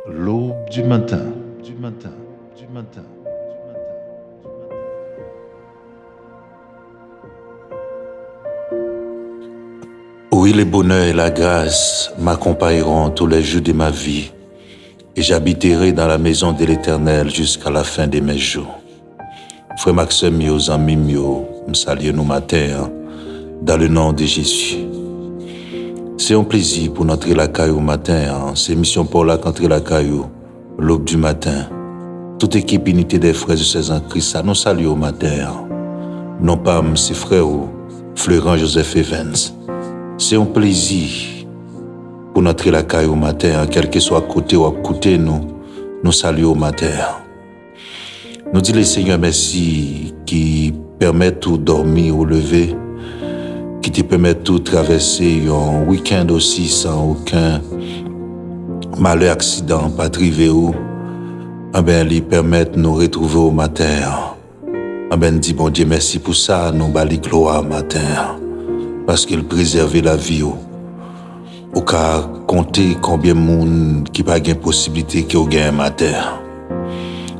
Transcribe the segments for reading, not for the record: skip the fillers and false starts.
L'aube du matin, du matin, du matin, du matin. Oui, le bonheur et la grâce m'accompagneront tous les jours de ma vie, et j'habiterai dans la maison de l'Éternel jusqu'à la fin de mes jours. Frère Maxime, aux amis, me saluer nous matin, dans le nom de Jésus. C'est un plaisir pour entrer la caillou au matin, c'est mission pour la entrer la caillou, l'aube du matin. Toute équipe unité des frères et sœurs en Christ, ça nous salue au matin. Non pas ses frères, Florent Joseph Evans. C'est un plaisir pour entrer la caille au matin, quel que soit côté ou à côté, nous saluons au matin. Nous disons le Seigneur merci qui permet tout dormir ou lever, qui te permet tout traverser un week-end aussi sans aucun malheur, accident, pas trivé ou, lui permettre de nous retrouver au matin. Dit bon Dieu merci pour ça, nous bali gloire au matin. Parce qu'il préservait la vie. Au cas compter combien de monde qui pas gain possibilité qui au gain matin.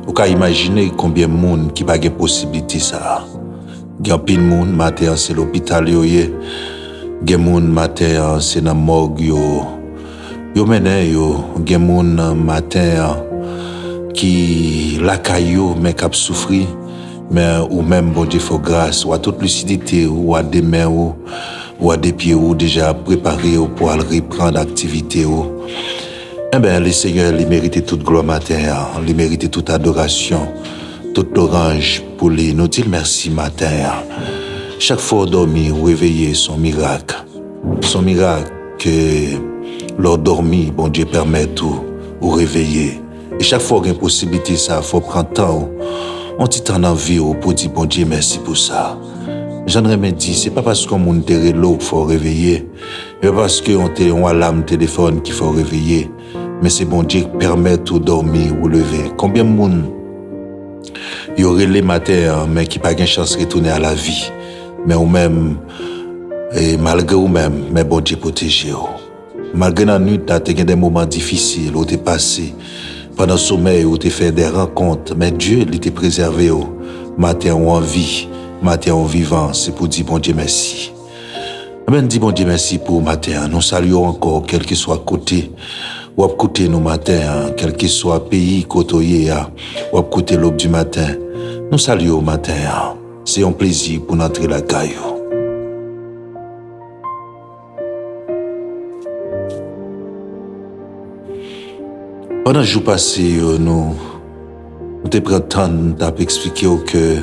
Au cas imaginer combien de monde qui pas gain possibilité ça. Gain pile monde matin c'est l'hôpital yo yé. Gain monde matin c'est dans morgue yo. Yo mené yo gain monde matin qui la caillou mais cap souffrir. Mais ou même bon Dieu faut grâce ou à toute lucidité ou à des mains ou à des pieds ou déjà préparé pour aller reprendre l'activité ou le Seigneur il mérite toute gloire matin, il mérite toute adoration, toute orange pour lui. Nous disons merci matin. Chaque fois dormir ou réveiller son miracle que leur dormir bon Dieu permet tout ou réveiller. Et chaque fois qu'il y a une possibilité ça faut prendre temps. On t'en envie pour dire bon Dieu merci pour ça. J'en ai dit, c'est pas parce qu'on monte l'eau qu'il faut réveiller, mais parce qu'on a l'alarme téléphone qu'il faut réveiller, mais c'est bon Dieu qui permet tout dormir ou lever. Combien de monde y aurait les matins, mais qui pas de chance de retourner à la vie, mais ou même, et malgré ou même, mais bon Dieu protégé. Malgré la nuit, tu as des moments difficiles où tu es passé. Pendant le sommeil, où tu fait des rencontres, mais Dieu, il t'a préservé. Matin ou en vie, matin en vivant, c'est pour dire bon Dieu merci. Dis bon Dieu merci pour matin. Nous saluons encore, quel que soit côté, ou à côté nos matins, quel que soit pays, côtoyé, ou à côté l'aube du matin. Nous saluons au matin. C'est un plaisir pour entrer la caillou. Pendant le jour passé, nous te prenons le temps d'expliquer que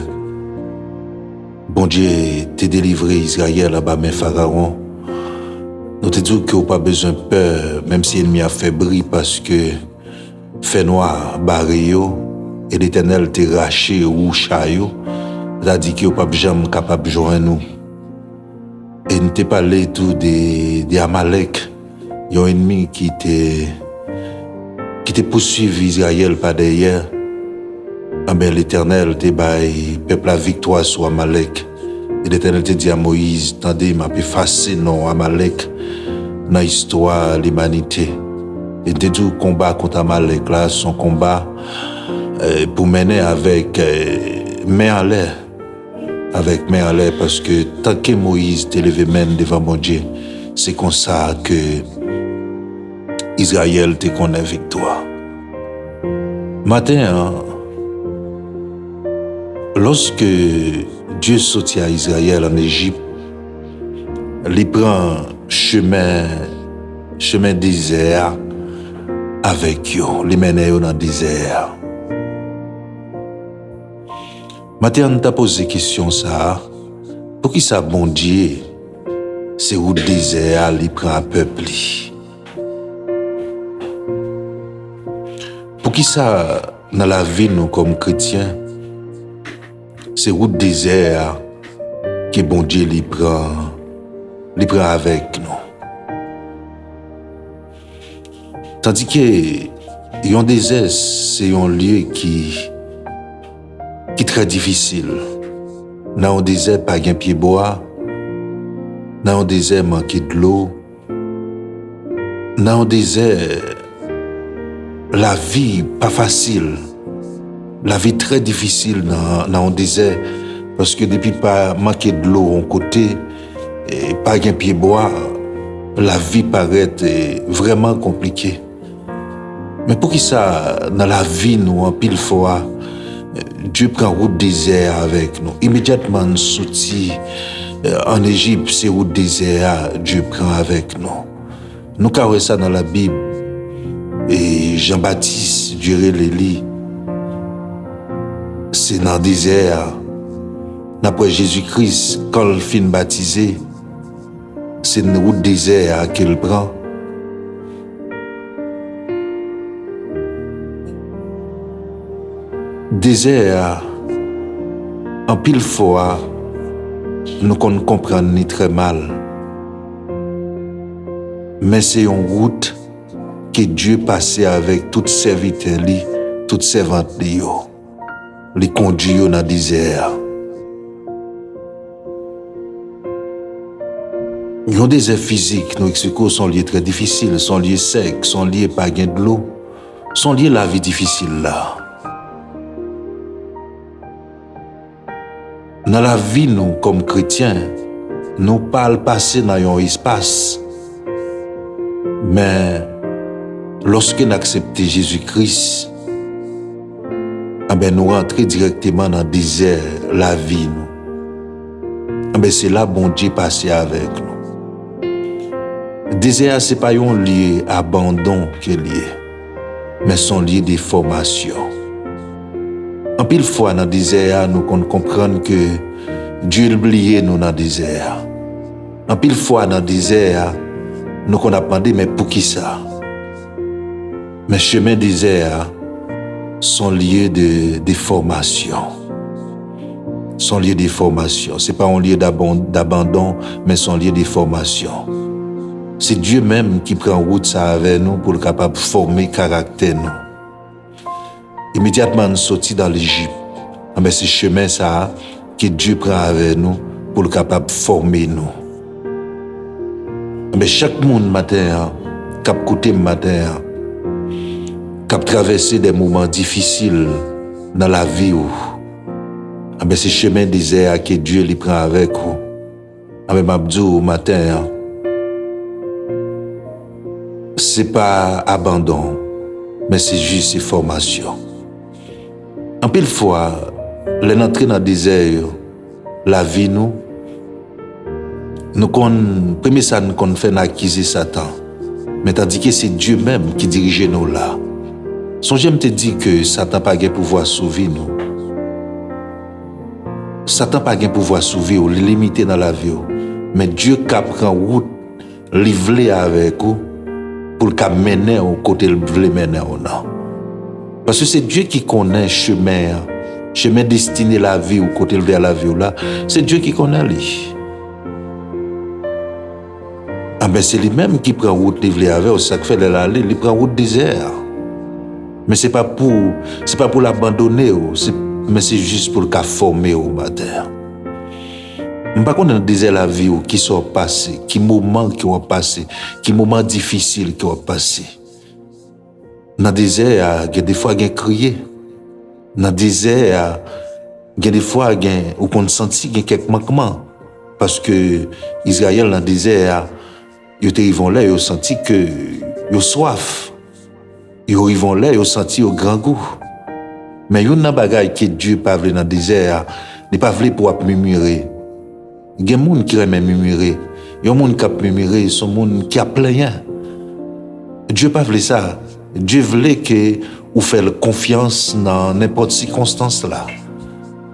bon Dieu t'a délivré Israël là-bas, mais Pharaon. Nous te disons qu'il n'y a pas besoin de peur, même si l'ennemi a fait bris parce que fait noir, barré, et l'Éternel t'a raché ou chaillot. C'est-à-dire qu'il n'y a pas jamais capable de joindre nous. Et nous te parlé tout des Amalek, il y a un ennemi qui te poursuivi Israël par derrière. L'Éternel te baille peuple la victoire sur Amalek. Et l'Éternel te dit à Moïse, tendez, m'a effacé non Amalek dans l'histoire de l'humanité. Et te dit combat contre Amalek là, son combat pour mener avec main en l'air. Avec main en l'air parce que tant que Moïse te levé main devant mon Dieu, c'est comme ça que Israël te connaît victoire. Matin, lorsque Dieu sortit à Israël en Égypte, il prend chemin désert avec eux, il mène dans le désert. Matin, on t'a posé question ça, pour qui ça bon Dieu, c'est où le désert, il prend un peuple. Pour qui ça, dans la vie, nous, comme chrétiens, c'est route désert que bon Dieu les prend avec nous. Tandis que un désert, c'est un lieu qui est très difficile. Dans un désert, pas de pied bois. Dans un désert, manqué de l'eau. Dans un désert, la vie pas facile. La vie très difficile dans un désert. Parce que depuis pas manquer de l'eau en côté, et pas un pied bois, la vie paraît vraiment compliquée. Mais pour qui ça, dans la vie, nous, en pile fois, Dieu prend route désert avec nous. Immédiatement, nous sortis en Égypte, c'est route désert, Dieu prend avec nous. Nous carrons ça dans la Bible. Et Jean-Baptiste, Dieu l'Élie, c'est dans le désert. Après Jésus-Christ, quand il finit baptisé, c'est une route désert qu'il prend. Désert, en pile fois, nous ne comprenons ni très mal. Mais c'est une route que Dieu passait avec toutes ses serviteurs, toutes ses servantes, les conduit dans le désert. Il y a des désert physiques, nous expliquons, sont liés très difficiles, sont liés secs, sont liés pas gain de l'eau, sont liés la vie difficile là. Dans la vie, nous, comme chrétiens, nous pas le passer dans un espace. Mais lorsque nous acceptons Jésus-Christ, nous rentrons directement dans le désert, la vie. C'est là bon Dieu passé avec nous. Le désert, ce n'est pas un lieu abandon qui est lié, mais son lieu de formation. En pile fois dans le désert, nous comprenons que Dieu oublié nous dans le désert. En pile fois dans le désert, nous avons demandé, mais pour qui ça? Mais chemin désert sont liés de formation. Sont liés de formation. Ce n'est pas un lieu d'abandon, mais sont liés de formation. C'est Dieu même qui prend route ça avec nous pour être capable de former caractère nous. Immédiatement, nous sortis dans l'Égypte. C'est chemin ça que Dieu prend avec nous pour être capable de former nous. Chaque monde matin, cap côté matin, cap traverser des moments difficiles dans la vie. C'est chemin désert que Dieu lui prend avec vous. M'abdou matin, c'est pas abandon, mais c'est juste formation. En pile fois, l'entrée dans le désert, la vie nous premier ça nous fait acquiser Satan. Mais tandis que c'est Dieu même qui dirige nous là. Songez me te dit que Satan pas de pouvoir sauver nous. Satan pas de pouvoir sauver ou limiter dans la vie. Mais Dieu qui prend route, livré avec vous pour qu'il mener au côté le veut mener ou non. Parce que c'est Dieu qui connaît chemin destiné la vie ou côté vers la vie là, c'est Dieu qui connaît lui. C'est lui-même qui prend route livré avec vous, ça fait l'aller, il prend route désert. Mais c'est pas pour l'abandonner, mais c'est juste pour le former au matin. Par contre, dans le désert la vie qui sont passés, qui moments qui ont passé, qui moments difficiles qui ont passé. Dans le désert, il y a des fois il y a crié. Dans le désert, il y a des fois où on sentit qu'il y a quelques manquements. Parce que Israël dans le désert, ils arrivent là, ils ont senti que ils ont soif. Ils arrivent là, ils ont senti au grand goût. Mais il y a une bagaille que Dieu pas voulu dans le désert, il pas voulu pour murmurer. Il y a des gens qui aiment murmurer. Il y a des gens qui aiment murmurer, sont des gens qui a plein. Dieu pas voulu ça. Dieu voulait que vous fassiez confiance dans n'importe circonstance là.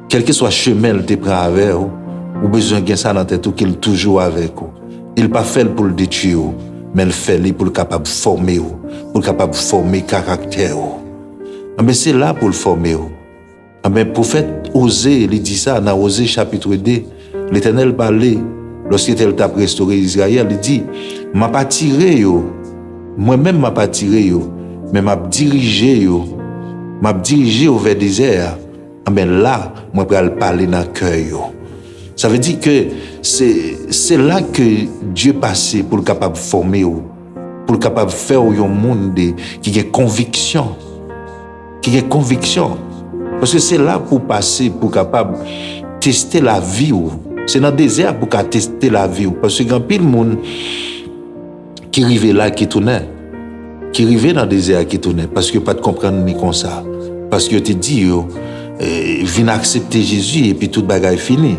Quel que soit le chemin que tu prends avec vous, vous avez besoin de ça dans la tête qu'il est toujours avec vous. Il n'est pas fait pour le détruire, mais il fait pour le capable de former, pour le capable de former le caractère. Mais c'est là pour le former. Le prophète Osée, il dit ça dans Osée chapitre 2. L'Éternel parlait, lorsqu'il a restauré Israël, il dit, « m'a pas tiré, moi-même m'a pas tiré, mais m'a dirigé vers le désert. » Là, moi, je vais parler dans le cœur. Ça veut dire que c'est là que Dieu passait pour le capable de former, pour pour capable faire un monde qui a conviction. Qui a conviction. Parce que c'est là pour passer, pour capable tester la vie. C'est dans le désert pour tester la vie. Parce que quand pile monde qui arrive là, qui tourne, qui arrive dans le désert, qui tourne, parce que pas de comprendre ni comme ça. Parce que tu dis, viens accepter Jésus et puis toute bagaille fini.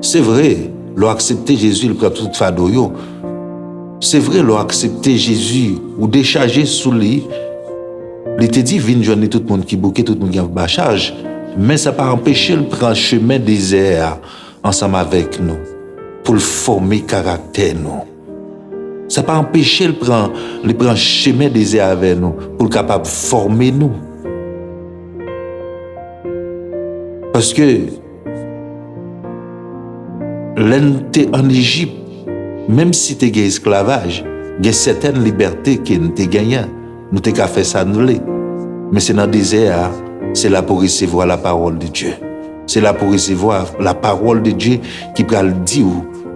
C'est vrai, l'on accepter Jésus, il prend tout fado yo. C'est vrai, l'on accepter Jésus ou décharger sous lui. Il te dit, viens joindre tout le monde qui bouquet, tout le monde qui a une charge. Mais ça n'a pas empêché de prendre chemin désert ensemble avec nous pour former caractère nous. Ça n'a pas empêché de prendre chemin désert avec nous pour capable former nous. Parce que l'entité en Égypte, même si tu es esclavage, il y a certaines libertés que nous avons gagnées. Nous avons qu'à faire ça, nous. Mais c'est dans le désert, c'est là pour recevoir la parole de Dieu. C'est là pour recevoir la parole de Dieu qui peut le dire,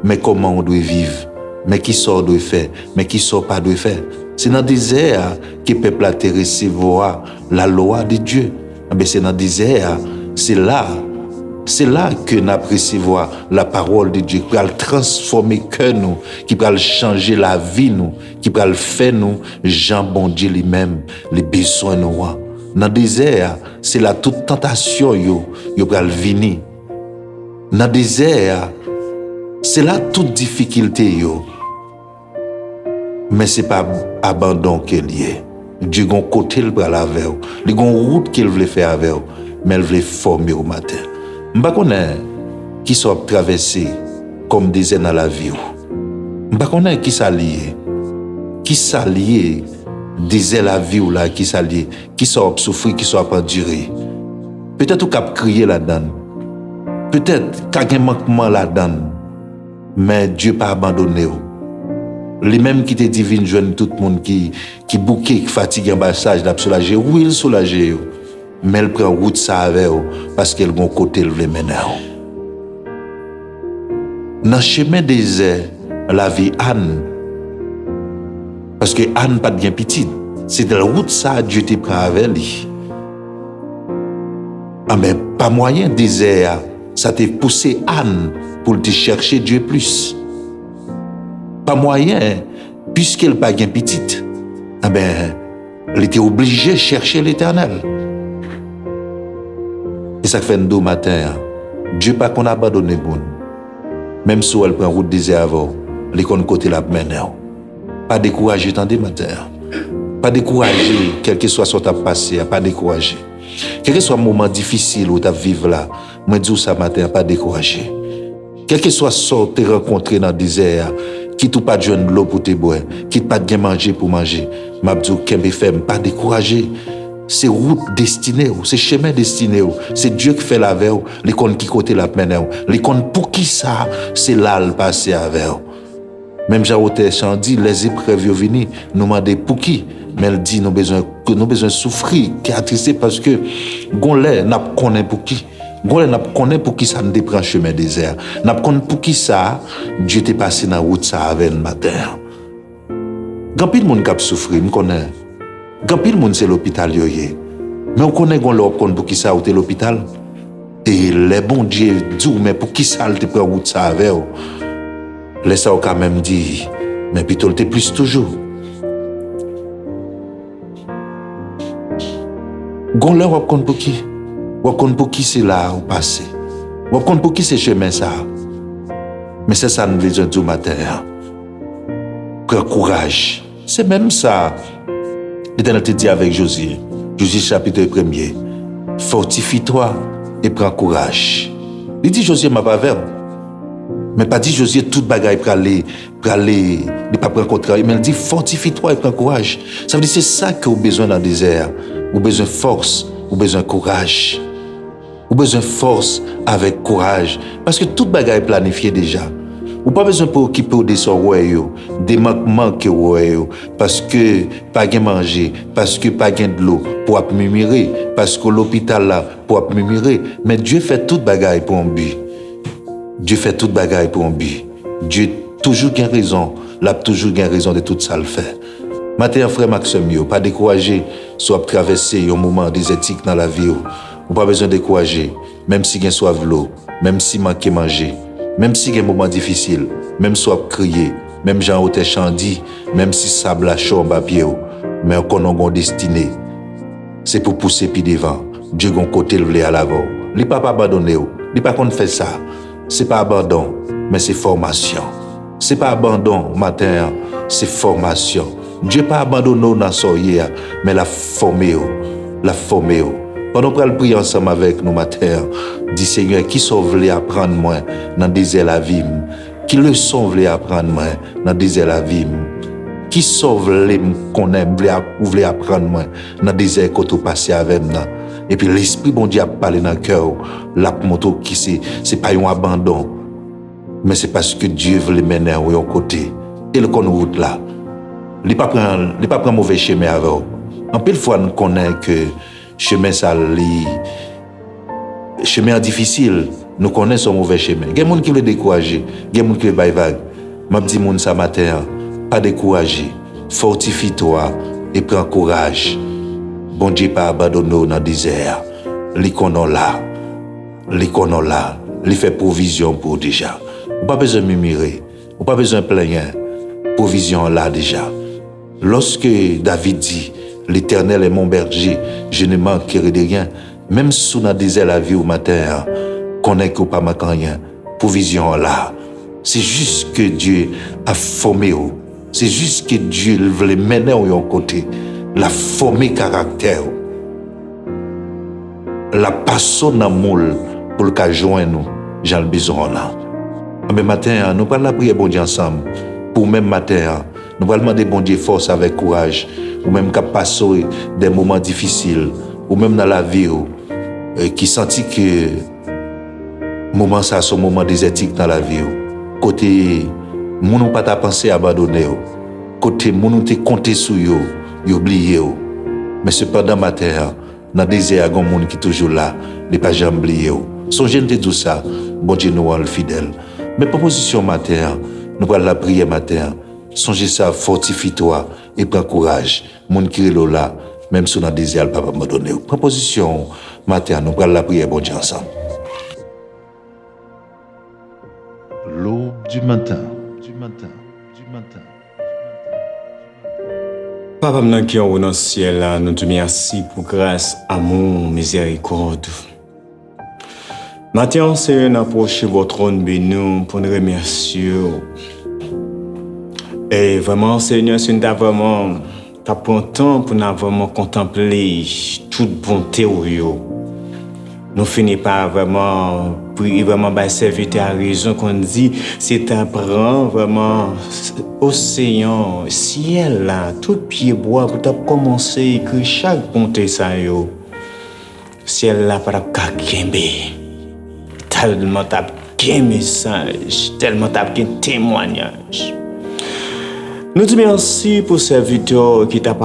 mais comment on doit vivre, mais qui sort doit faire, mais qui sort pas doit faire. C'est dans le désert que le peuple a recevoir la loi de Dieu. C'est dans le désert, c'est là que nous recevoir la parole de Dieu, qui va transformer le cœur nous, qui va changer la vie nous, qui va faire nous, Jean bon Dieu lui-même, les besoins nous. Dans le désert, c'est là toute tentation yo va venir. Dans le désert, c'est là toute difficulté yo. Mais c'est pas abandon qu'il y a. Dieu a un côté le bras avec vous. Il y a une route qu'il veut faire avec vous, mais il veut former au matin. Je ne sais pas qui sont traversés comme des dans la vie. Je ne sais pas qui s'allie. Qui s'allie des la vie ou là, qui s'allie, qui sont souffrir, qui sont endurés. Peut-être qu'on a crié là-dedans. Peut-être qu'il y a un manquement là-dedans. Mais Dieu n'a pas abandonné. Les mêmes qui te divine jeune tout le monde qui bouquet, qui fatigue en passage, l'a soulagé. Oui, il soulage. Mais elle prend route ça avec parce qu'elle a un côté le mener. Dans le chemin désert, la vie Anne. Parce que Anne pas bien petite. C'est dans la route ça Dieu te prend avec lui. Ah mais pas moyen désert, ça t'a poussé Anne pour te chercher Dieu plus. Pas moyen, puisqu'elle pas bien petite. Ah ben, elle était obligée de chercher l'Éternel. Et ça fait un matin, Dieu pas qu'on abandonné bon. Même si elle prend route désert avant, elle est côté la mener. Pas décourager tant des matins. Pas décourager, quel que soit ce qui a passé, pas décourager. Quel que soit le moment difficile où tu vivre là, moi dis ça matin, pas décourager. Quel que soit ce que tu as rencontré dans le désert, qui t'ou pas de joindre l'eau pour te boire, qui pas de manger pour manger, m'a dit qu'elle fait pas décourager. C'est route destinée, c'est chemin destiné, c'est Dieu qui fait la veille, les comptes qui côté la mener, les comptes pour qui ça, c'est là le passer avec. Même Jaoté dit les épreuves viennent nous demander pour qui, mais elle dit nous besoin souffrir, qui attristé parce que gonlé n'a connaît pour qui. Gonlé n'a connaît pour qui ça ne déprend chemin désert. N'a connaît pour qui ça Dieu t'est passé dans route ça avec le matin. Grand pile monde qui souffrir, me connaît. Grand pile monde c'est l'hôpital yoyé. Mais on connaît gonlé pour qui ça ou t'es l'hôpital. Et les bons Dieu dit mais pour qui ça te prend route ça avec. Laisse au quand même dire, mais plutôt t'es plus toujours. Gonlé on compte pour qui? On compte pour qui c'est là au passé. On compte pour qui c'est chemin ça. Mais c'est ça nous besoin du matin. Prends courage. C'est même ça. L'Éternel te dit avec Josué. Josué chapitre 1er. Fortifie-toi et prends courage. Il dit Josué m'a pas verbe. Mais pas dit Josué toute bagaille pour aller, ne pas prendre contre. Mais il dit fortifie-toi et prends courage. Ça veut dire c'est ça que vous avez besoin dans le désert. Vous avez besoin de force, vous avez besoin de courage. Vous avez besoin de force avec courage. Parce que toute bagaille est planifiée déjà. Vous n'avez pas besoin pour occuper des sorts, des manquements que vous avez. Parce que pas de manger, parce que pas de l'eau pour murmurer, parce que l'hôpital là pour murmurer. Mais Dieu fait toute bagaille pour un but. Dieu fait toute bagaille pour un but. Dieu toujours gagne raison. Là toujours gagne raison de tout ça le fait. Matin, frère Maxime, pas décourager, soit traverser un moment désertique dans la vie. Ou pas besoin de décourager, même si vous soif l'eau, même si manquez manger, même si vous un moment difficile, même soit crier, même Jean Hôtel Chandi, même si sable à chaud en bas pied, mais on a une destinée. C'est pour pousser puis devant. Dieu gon côté le à l'avant. Il pas abandonné, il pas qu'on fait ça. C'est pas abandon, mais c'est formation. C'est pas abandon matin, c'est formation. Dieu pas abandonné dans soyer, mais la formé, la formé. Pendant qu'on prie ensemble avec nous matin, dit Seigneur, qui sauve les apprendre moi dans désert la vie, qui leçon voulait apprendre moi dans désert la vie, qui sauve les qu'on aime voulait apprendre moi dans désert qu'on tout passé avec nous. Et puis l'esprit bon Dieu a parlé dans le cœur, la moto qui c'est pas un abandon, mais c'est parce que Dieu veut les mener à un côté. Et le qu'on route là, il pas prend mauvais chemin avec. En pile fois nous connaît que chemin ça chemin difficile, nous connaissons mauvais chemin. Il y a des gens qui veulent décourager, il y a des gens qui veulent vague. M'a dit moun ça matin, pas décourager, fortifie-toi et prends courage. Bon Dieu pas abandonné dans le désert. Li konon là, li fait provision pour déjà. Ou pas besoin de murmurer, ou pas besoin de plaindre. Provision là déjà. Lorsque David dit, l'Éternel est mon berger, je ne manquerai de rien. Même sous dans le désert la vie au matin, connaît que pas manquer rien. Provision là. C'est juste que Dieu a formé. C'est juste que Dieu veut mener au côté. La formé caractère. La passion dans moule pour le cas joindre nous. J'ai le besoin là. Mais matin, nous parlons la prière bon Dieu ensemble. Pour même matin, nous allons demander bon Dieu force avec courage. Ou même qu'à passer des moments difficiles. Ou même dans la vie. Qui sentit que moment ça son moment désertique dans la vie. Côté, nous n'avons pas pensé à abandonner. Côté, nous n'avons pas compté sur eux. Oublié. Mais cependant, matin, dans le désert, il y a des gens qui sont toujours là, ils ne pas jamais oublié. Songez de tout ça, bon Dieu nous rend fidèle. Mais proposition matin, nous allons la prière matin. Songez ça, fortifie-toi et prends courage. Les gens qui sont là, même si dans le désert, ils ne pas abandonner. Proposition matin, nous allons la prière, bon Dieu ensemble. L'aube du matin. Papa, nous qui sommes dans le ciel, nous te remercions pour grâce, amour, miséricorde. Maintenant, Seigneur, nous approchons votre trône béni pour nous remercier. Et vraiment, Seigneur, c'est vraiment pris temps pour nous vraiment contempler toute bonté. Nous finissons par vraiment prier, vraiment servir à raison qu'on dit, c'est un prend vraiment océan, ciel là, tout pied bois pour commencer à écrire chaque bonté ça yo. Ciel là para kakembe. Tellement t'as qu'un message, tellement t'as qu'un témoignage. Nous te remercions pour ce serviteur qui t'a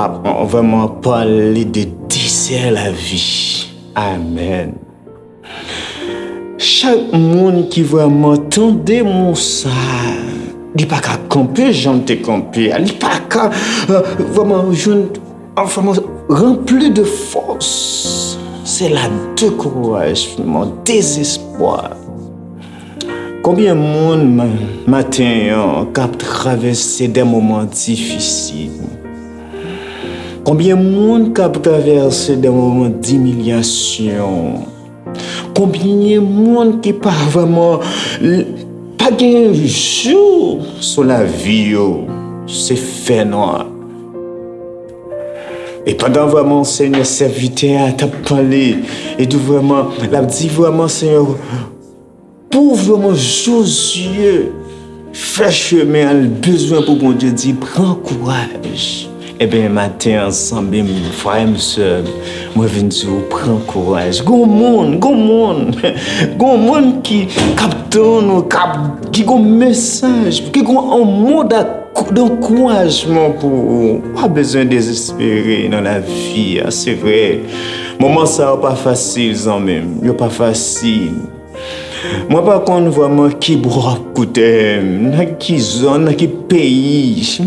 vraiment parlé de dessert la vie. Amen. Chaque monde qui vraiment entendait mon ça, il pas qu'à camper, j'en t'ai campé, il pas qu'à vraiment vraiment rempli de force. C'est la découragement, désespoir. Combien de monde matin qui a traversé des moments difficiles? Combien de monde qui a traversé des moments d'humiliation? Combien de monde qui pas vraiment pas un jour sur la vie, c'est fait noir. Et pendant vraiment, Seigneur, serviteur t'a parlé et tout vraiment, l'a dit vraiment, Seigneur, pour vraiment Josué faire chemin, a besoin pour bon Dieu dire, prends courage. Eh bien, matin, ensemble, frère et soeur, moi, je viens dire, prends courage. Gon monde qui capte nous, qui a un message, qui a un mot d'encouragement pour vous. Pas besoin de désespérer dans la vie, c'est vrai. Moment ça, pas facile, en même. Pas facile. Moi, par contre, vraiment, qui boit côté, dans qui zone, dans qui pays,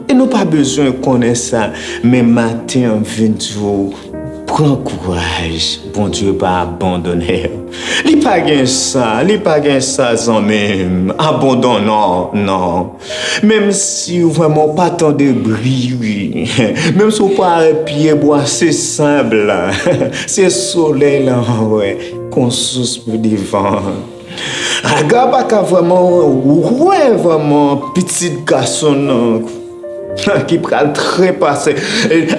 et nous pas besoin de connaître ça. Mais matin, 20 jours, prends courage. Bon Dieu, pas abandonner. Il pas gain ça, sans même. Abandonnant, non. Même si vraiment pas tant de bruit, même si on pas un pied bois, c'est simple. C'est soleil là, ouais, qu'on souffle devant. Regarde pas qu'à vraiment, ouais, vraiment, petit garçon qui prend très passé.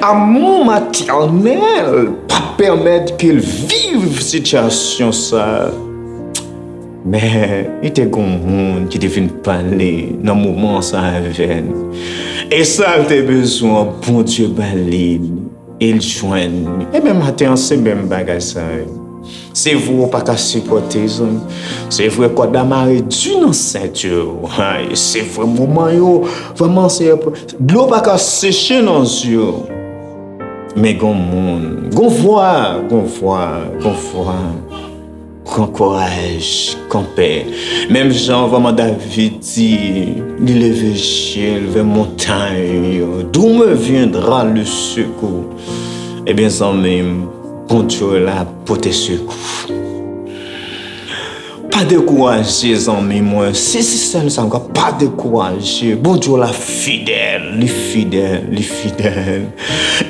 Amour maternel, pas permettre qu'il vive situation ça. Mais il était un monde qui devait parler dans le moment ça avait. Et ça, il a besoin, bon Dieu, balé, il joigne. Et même matin, c'est même bagage ça. C'est vous pas qu'à supporter ça. C'est vrai qu'on a marre d'une ceinture. C'est vrai moment yo vraiment c'est l'eau pas qu'à sécher dans yeux. Mais gon monde, gon voix, grand courage, grand paix. Même Jean vraiment David dit, il lever ciel vers montagne, d'où me viendra le secours. Eh bien ça même bon Dieu là pour tes secours. Pas décourager, amis, moi. Si c'est ça, encore pas décourager. Bon Dieu là fidèle.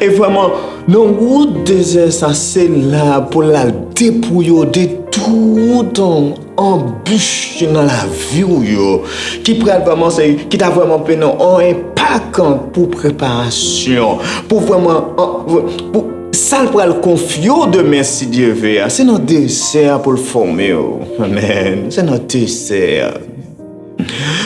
Et vraiment, nos routes désert, ça c'est là pour la dépouiller de tout embûche dans la vie qui prend vraiment qui t'a vraiment pris un impact pour préparation, pour vraiment pour ça le confier demain si Dieu veut. C'est notre dessert pour le former. Amen. C'est notre dessert.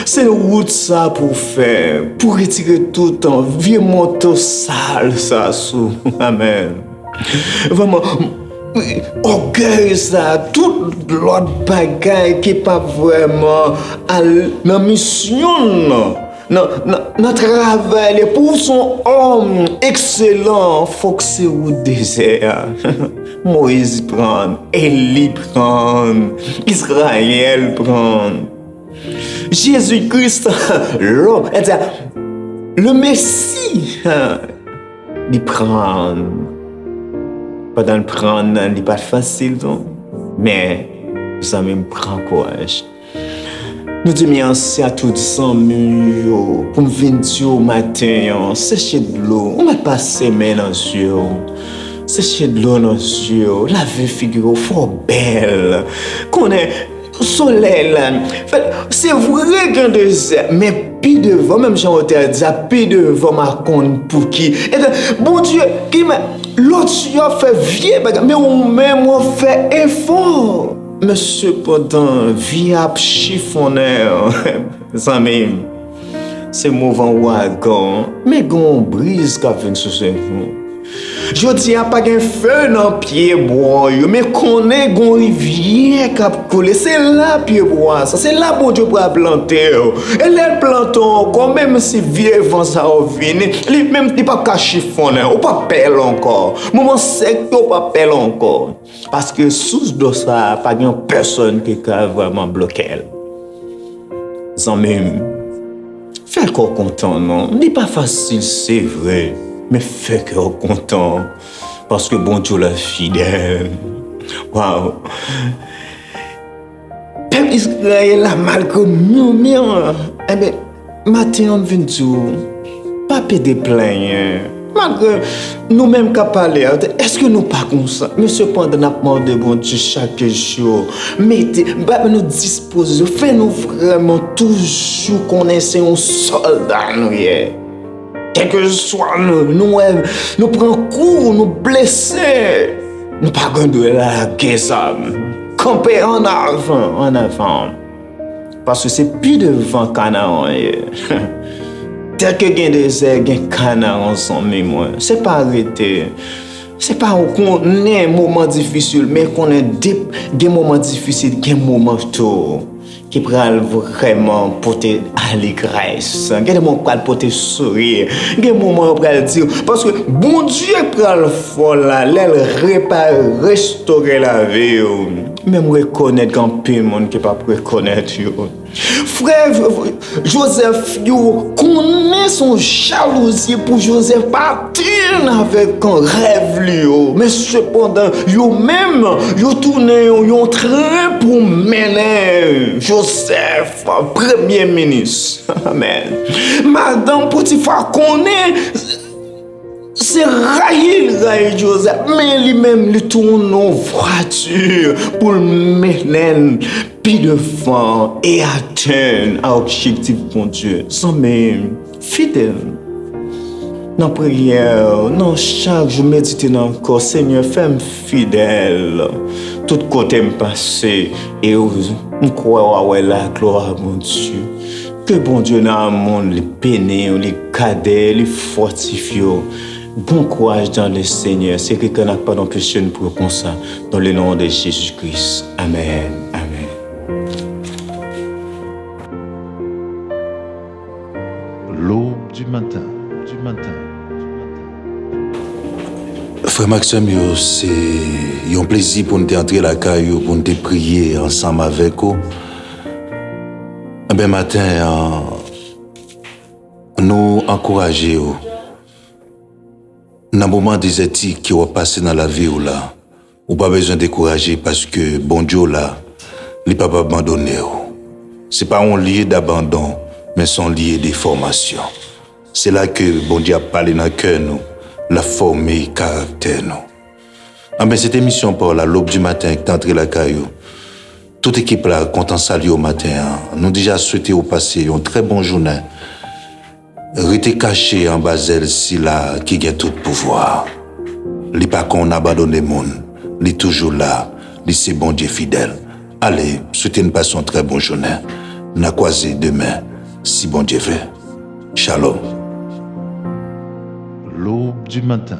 C'est le route ça pour faire, pour retirer tout le temps, vieux manteau sale ça sous. Amen. Vraiment, orgueil ça, tout l'autre bagaille qui n'est pas vraiment à la mission. Notre travail, les pauvres sont hommes excellents, faut que c'est au désert. Moïse prend, Élie prend, Israël prend. Jésus-Christ, l'homme, le Messie, il prend. Pendant le prendre, il n'est pas facile, non? Mais ça même prend courage. Nous disons merci à tous les amis pour venir au matin, sécher de l'eau, on va passer main dans les yeux, sécher de l'eau dans les yeux, laver figure, faut belle, qu'on est soleil là. C'est vrai qu'il y a des désert, mais puis devant, même Jean Hôtel dit, puis devant ma compte pour qui. Et bon Dieu, qui m'a l'autre a fait vieux, mais on même on fait effort. Mais cependant, via chiffonnaire, amis, c'est mauvais wagon, mais gon brise qui vient sur ce nous. Je dis a pas de feu dans pied bois, mais qu'on est gon rivière qui a coulé, c'est là pied bois, ça c'est là bon Dieu pour planter. Et les plantons, quand même si vieux vent ça vient, même il pas chiffonner, ou pas pelle encore. Moment sec, ou pas pelle encore. Parce que sous de ça, pas de personne qui a vraiment bloqué. Sans même, faire qu'on content, non? N'est pas facile, c'est vrai. Mais fais cœur content, parce que bon Dieu est fidèle. Waouh! Peuple Israël a malgré nous, eh bien, matin on vient dire, pas de plaindre. Malgré nous-mêmes qui parlons, est-ce que nous pas comme ça? Mais cependant, nous demandons bon Dieu chaque jour. Mettez, nous disposer, fais-nous vraiment toujours connaître un soldat, nous. Quel que soit nous prenons cours, nous blessons. Nous ne pas de la guerre. Camper en avant. Parce que c'est plus devant Canaan. Tel que il y a des airs, il y a Canaan ensemble. C'est pas arrêter. C'est pas qu'on ait un moment difficile, mais qu'on ait des moments difficiles, des moments tôt. Qui prend vraiment porter allégresse, qui est pour porter sourire, qui est moment pour dire parce que bon Dieu prend le fort là, l'elle répare, restaurer la vie. Même reconnaître qu'un peu de monde qui ne peut pas reconnaître. Frère Joseph, connaît son jalousie pour Joseph partir avec un rêve. Mais cependant, même, tourné un train pour mener Joseph, premier ministre. Amen. Madame Potiphar connaît. C'est Raïl Joseph, mais lui-même, il tourne en voiture pour le mener plus devant et atteindre à l'objectif de Dieu. Sans même fidèle. Dans la prière, dans chaque jour, méditer dans le corps, Seigneur, fais-moi fidèle. Tout côté me passer et on croit à la gloire de mon Dieu. Que bon Dieu dans le monde, les pénés, les cadets, les fortifiés. Bon courage dans le Seigneur. C'est que qu'on n'a pas d'empêcher pour comme ça. Dans le nom de Jésus-Christ. Amen. Amen. L'aube du matin. Frère Maxime, c'est un plaisir pour nous entrer la caillou, pour nous prier ensemble avec vous. Ben matin, nous encourager dans le moment des éthiques qui vont passer dans la vie, là, ou pas besoin de décourager parce que bon Dieu là, il ne peut pas abandonner. Ce n'est pas un lieu d'abandon, mais son lieu de formation. C'est là que bon Dieu a parlé dans le cœur, nous, la forme et le caractère. Nous. Cette émission pour l'aube du matin, qui est entrée la caillou, toute équipe là, content saluer au matin, nous déjà souhaité au passé une très bonne journée. Rester caché en bas d'elle, si là, qui a tout pouvoir. Li pas qu'on abandonne le monde. Li toujours là. Li c'est bon Dieu fidèle. Allez, souhaitez une passation très bonne journée. N'a croisé demain, si bon Dieu veut. Shalom. L'aube du matin.